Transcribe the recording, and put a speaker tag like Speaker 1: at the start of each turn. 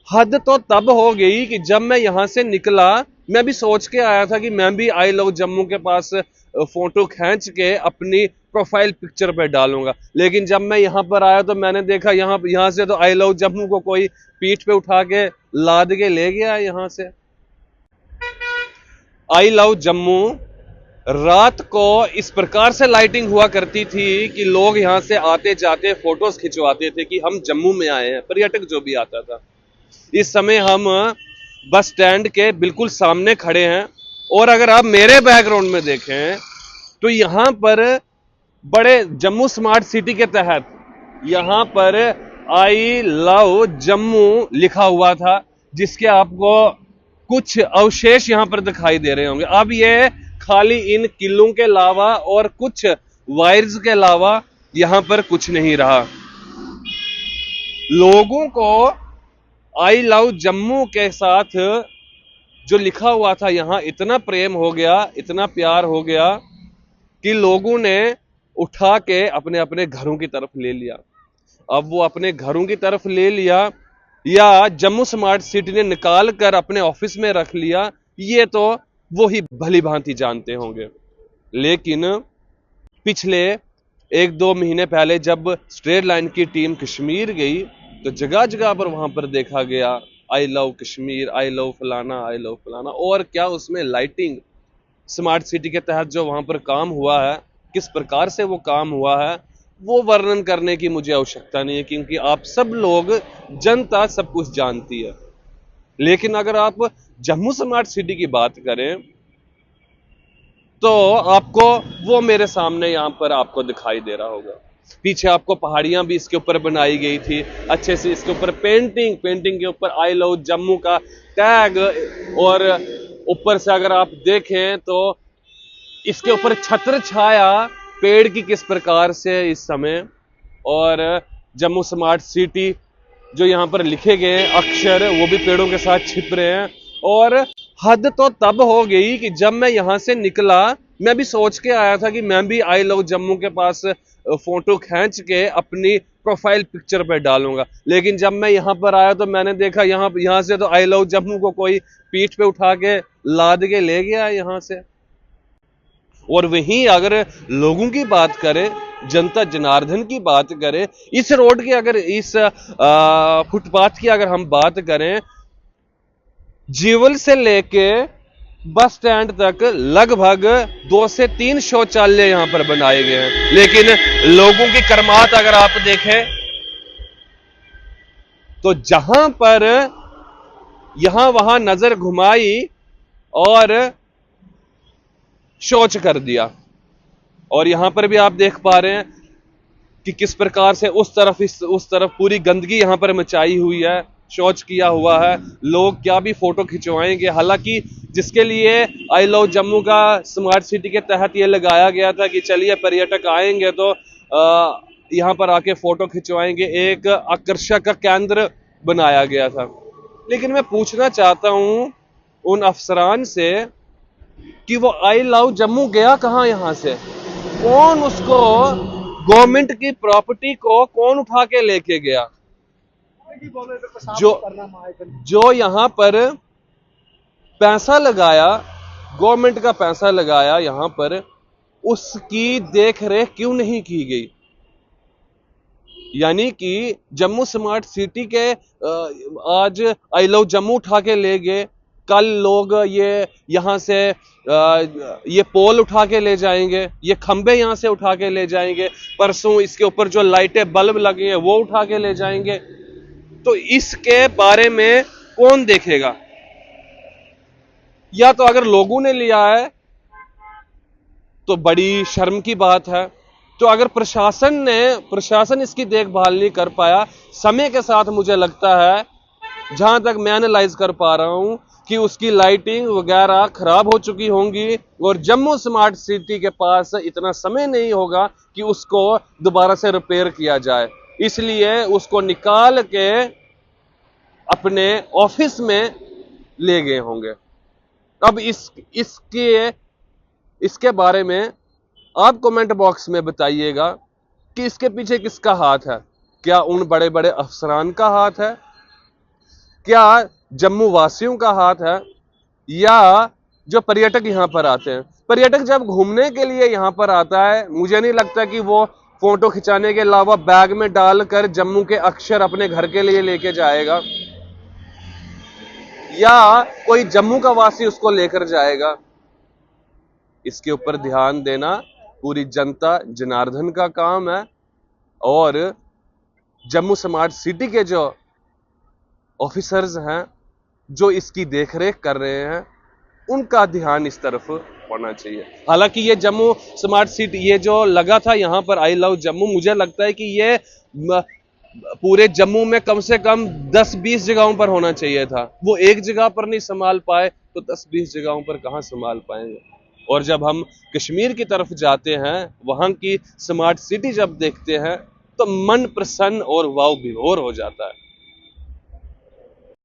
Speaker 1: हद तो तब हो गई कि जब मैं यहां से निकला, मैं भी सोच के आया था कि मैं भी आई लव जम्मू के पास फोटो खींच के अपनी प्रोफाइल पिक्चर पे डालूंगा। लेकिन जब मैं यहां पर आया तो मैंने देखा यहां से तो आई लव जम्मू को कोई पीठ पे उठा के लाद के ले गया यहां से। आई लव जम्मू रात को इस प्रकार से लाइटिंग हुआ करती थी कि लोग यहां से आते जाते फोटोज खिंचवाते थे कि हम जम्मू में आए हैं, पर्यटक जो भी आता था। इस समय हम बस स्टैंड के बिल्कुल सामने खड़े हैं, और अगर आप मेरे बैकग्राउंड में देखें तो यहां पर बड़े जम्मू स्मार्ट सिटी के तहत यहां पर आई लव जम्मू लिखा हुआ था, जिसके आपको कुछ अवशेष यहां पर दिखाई दे रहे होंगे। अब ये खाली इन किलों के अलावा और कुछ वायर्स के अलावा यहां पर कुछ नहीं रहा। लोगों को आई लव जम्मू के साथ जो लिखा हुआ था यहां इतना प्रेम हो गया, इतना प्यार हो गया कि लोगों ने उठा के अपने अपने घरों की तरफ ले लिया। अब वो अपने घरों की तरफ ले लिया या जम्मू स्मार्ट सिटी ने निकाल कर अपने ऑफिस में रख लिया, ये तो वो ही भली भांति जानते होंगे। लेकिन पिछले 1-2 महीने पहले जब स्ट्रेट लाइन की टीम कश्मीर गई तो जगह जगह पर वहां पर देखा गया I love Kashmir, I love फलाना, आई लव फलाना। और क्या उसमें लाइटिंग स्मार्ट सिटी के तहत जो वहां पर काम हुआ है, किस प्रकार से वो काम हुआ है, वो वर्णन करने की मुझे आवश्यकता नहीं है, क्योंकि आप सब लोग, जनता सब कुछ जानती है। लेकिन अगर आप जम्मू स्मार्ट सिटी की बात करें तो आपको वो मेरे सामने यहां पर आपको दिखाई दे रहा होगा। पीछे आपको पहाड़ियां भी इसके ऊपर बनाई गई थी अच्छे से, इसके ऊपर पेंटिंग के ऊपर आई लव जम्मू का टैग, और ऊपर से अगर आप देखें तो इसके ऊपर छत्र छाया पेड़ की किस प्रकार से इस समय, और जम्मू स्मार्ट सिटी जो यहां पर लिखे गए अक्षर वो भी पेड़ों के साथ छिप रहे हैं। और हद तो तब हो गई कि जब मैं यहां से निकला, मैं भी सोच के आया था कि मैं भी आई लव जम्मू के पास फोटो खींच के अपनी प्रोफाइल पिक्चर पे डालूंगा। लेकिन जब मैं यहां पर आया तो मैंने देखा यहां से तो आई लव जम्मू को कोई पीठ पे उठा के लाद के ले गया यहां से। और वहीं अगर लोगों की बात करें, जनता जनार्दन की बात करें, इस रोड की अगर इस फुटपाथ की अगर हम बात करें, जीवल से लेके बस स्टैंड तक लगभग 2 से 3 शौचालय यहां पर बनाए गए हैं। लेकिन लोगों की कर्मात अगर आप देखें तो जहां पर यहां वहां नजर घुमाई और शौच कर दिया। और यहां पर भी आप देख पा रहे हैं कि किस प्रकार से उस तरफ पूरी गंदगी यहां पर मचाई हुई है, शौच किया हुआ है। लोग क्या भी फोटो खिंचवाएंगे, हालांकि जिसके लिए आई लव जम्मू का स्मार्ट सिटी के तहत ये लगाया गया था कि चलिए पर्यटक आएंगे तो यहां पर आके फोटो खिंचवाएंगे, एक आकर्षक का केंद्र बनाया गया था। लेकिन मैं पूछना चाहता हूं उन अफसरान से कि वो आई लव जम्मू गया कहां यहां से, कौन उसको, गवर्नमेंट की प्रॉपर्टी को कौन उठा के लेके गया? जो यहां पर पैसा लगाया, गवर्नमेंट का पैसा लगाया यहां पर, उसकी देख रेख क्यों नहीं की गई? यानी कि जम्मू स्मार्ट सिटी के आज आई लव जम्मू उठा के ले गए, कल लोग ये यहां से ये पोल उठा के ले जाएंगे, ये खंबे यहां से उठा के ले जाएंगे, परसों इसके ऊपर जो लाइटें बल्ब लगे हैं वो उठा के ले जाएंगे। तो इसके बारे में कौन देखेगा? या तो अगर लोगों ने लिया है तो बड़ी शर्म की बात है। तो अगर प्रशासन इसकी देखभाल नहीं कर पाया, समय के साथ मुझे लगता है, जहां तक मैं एनालाइज कर पा रहा हूं, कि उसकी लाइटिंग वगैरह खराब हो चुकी होंगी और जम्मू स्मार्ट सिटी के पास इतना समय नहीं होगा कि उसको दोबारा से रिपेयर किया जाए, इसलिए उसको निकाल के अपने ऑफिस में ले गए होंगे। अब इसके बारे में आप कमेंट बॉक्स में बताइएगा कि इसके पीछे किसका हाथ है। क्या उन बड़े बड़े अफसरान का हाथ है? क्या जम्मू वासियों का हाथ है या जो पर्यटक यहां पर आते हैं? पर्यटक जब घूमने के लिए यहां पर आता है, मुझे नहीं लगता कि वो फोटो खिंचाने के अलावा बैग में डालकर जम्मू के अक्षर अपने घर के लिए लेके जाएगा, या कोई जम्मू का वासी उसको लेकर जाएगा। इसके ऊपर ध्यान देना पूरी जनता जनार्दन का काम है, और जम्मू स्मार्ट सिटी के जो ऑफिसर्स हैं, जो इसकी देखरेख कर रहे हैं, उनका ध्यान इस तरफ होना चाहिए। हालांकि ये जम्मू स्मार्ट सिटी, ये जो लगा था यहां पर आई लव जम्मू, मुझे लगता है कि ये पूरे जम्मू में कम से कम 10-20 जगहों पर होना चाहिए था। वो एक जगह पर नहीं संभाल पाए तो 10-20 जगहों पर कहां संभाल पाएंगे। और जब हम कश्मीर की तरफ जाते हैं, वहां की स्मार्ट सिटी जब देखते हैं, तो मन प्रसन्न और वाव विभोर हो जाता है।